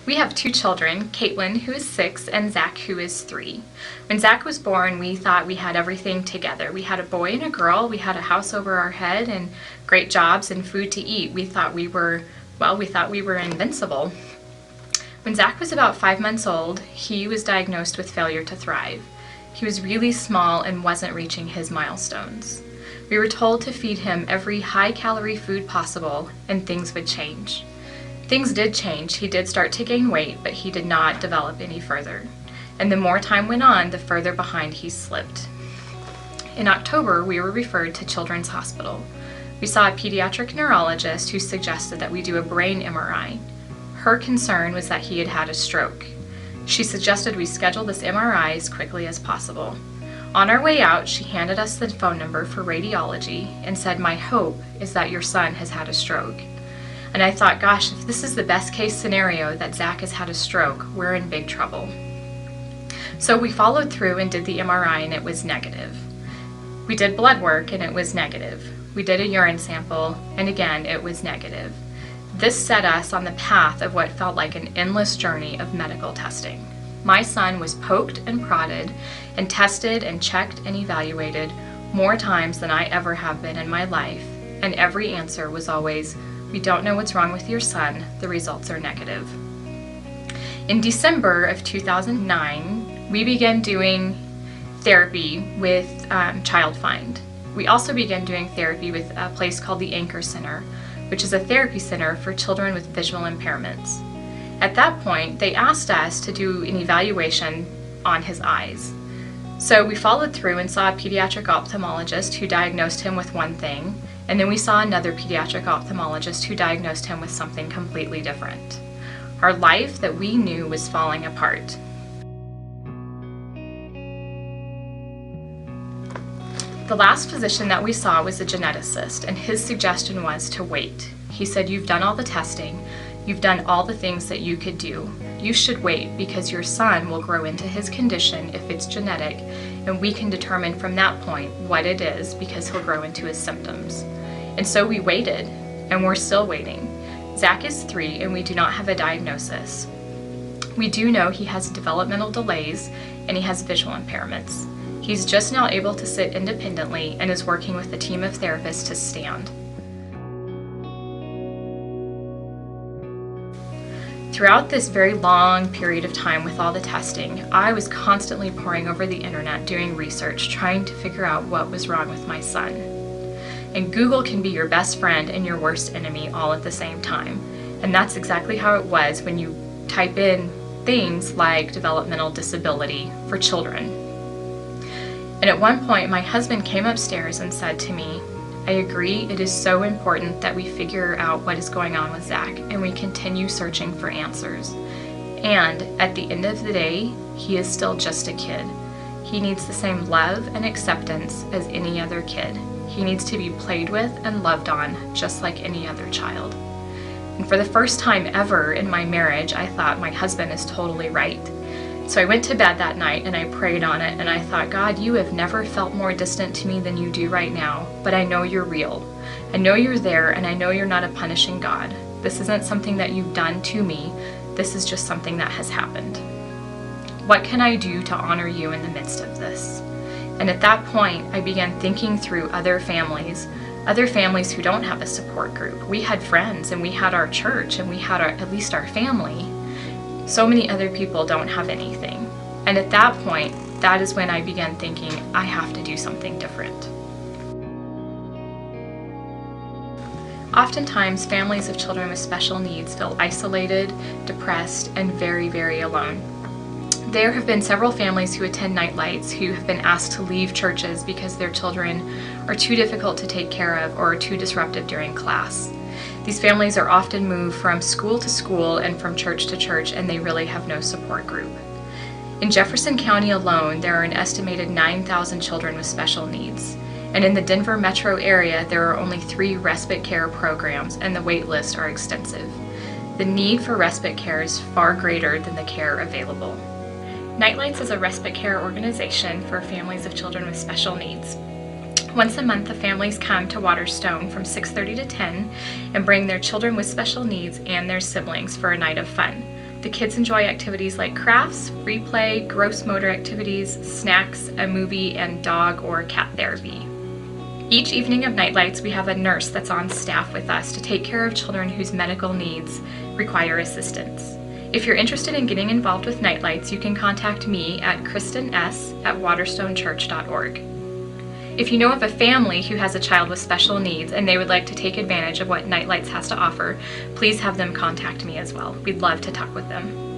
We have two children, Caitlin, who is 6, and Zach, who is 3. When Zach was born, we thought we had everything together. We had a boy and a girl, we had a house over our head, and great jobs and food to eat. We thought we were invincible. When Zach was about 5 months old, he was diagnosed with failure to thrive. He was really small and wasn't reaching his milestones. We were told to feed him every high-calorie food possible, and things would change. Things did change. He did start to gain weight, but he did not develop any further. And the more time went on, the further behind he slipped. In October, we were referred to Children's Hospital. We saw a pediatric neurologist who suggested that we do a brain MRI. Her concern was that he had had a stroke. She suggested we schedule this MRI as quickly as possible. On our way out, she handed us the phone number for radiology and said, "My hope is that your son has had a stroke." And I thought, gosh, if this is the best case scenario that Zach has had a stroke, we're in big trouble. So we followed through and did the MRI, and it was negative. We did blood work, and it was negative. We did a urine sample, and again, it was negative. This set us on the path of what felt like an endless journey of medical testing. My son was poked and prodded and tested and checked and evaluated more times than I ever have been in my life, and every answer was always, "We don't know what's wrong with your son, the results are negative." In December of 2009, we began doing therapy with ChildFind. We also began doing therapy with a place called the Anchor Center, which is a therapy center for children with visual impairments. At that point, they asked us to do an evaluation on his eyes. So we followed through and saw a pediatric ophthalmologist who diagnosed him with one thing, and then we saw another pediatric ophthalmologist who diagnosed him with something completely different. Our life that we knew was falling apart. The last physician that we saw was a geneticist, and his suggestion was to wait. He said, "You've done all the testing, you've done all the things that you could do. You should wait because your son will grow into his condition if it's genetic, and we can determine from that point what it is because he'll grow into his symptoms." And so we waited, and we're still waiting. Zach is 3, and we do not have a diagnosis. We do know he has developmental delays, and he has visual impairments. He's just now able to sit independently and is working with a team of therapists to stand. Throughout this very long period of time with all the testing, I was constantly poring over the internet doing research, trying to figure out what was wrong with my son. And Google can be your best friend and your worst enemy all at the same time. And that's exactly how it was when you type in things like developmental disability for children. And at one point, my husband came upstairs and said to me, "I agree, it is so important that we figure out what is going on with Zach and we continue searching for answers. And at the end of the day, he is still just a kid. He needs the same love and acceptance as any other kid. He needs to be played with and loved on just like any other child." And for the first time ever in my marriage, I thought my husband is totally right. So I went to bed that night and I prayed on it, and I thought, "God, you have never felt more distant to me than you do right now, but I know you're real. I know you're there, and I know you're not a punishing God. This isn't something that you've done to me. This is just something that has happened. What can I do to honor you in the midst of this?" And at that point, I began thinking through other families who don't have a support group. We had friends, and we had our church, and we had at least our family. So many other people don't have anything. And at that point, that is when I began thinking, I have to do something different. Oftentimes, families of children with special needs feel isolated, depressed, and very, very alone. There have been several families who attend Nightlights who have been asked to leave churches because their children are too difficult to take care of or are too disruptive during class. These families are often moved from school to school and from church to church, and they really have no support group. In Jefferson County alone, there are an estimated 9,000 children with special needs. And in the Denver metro area, there are only 3 respite care programs, and the wait lists are extensive. The need for respite care is far greater than the care available. Nightlights is a respite care organization for families of children with special needs. Once a month, the families come to Waterstone from 6:30 to 10 and bring their children with special needs and their siblings for a night of fun. The kids enjoy activities like crafts, free play, gross motor activities, snacks, a movie, and dog or cat therapy. Each evening of Nightlights, we have a nurse that's on staff with us to take care of children whose medical needs require assistance. If you're interested in getting involved with Nightlights, you can contact me at kristens@waterstonechurch.org. If you know of a family who has a child with special needs and they would like to take advantage of what Nightlights has to offer, please have them contact me as well. We'd love to talk with them.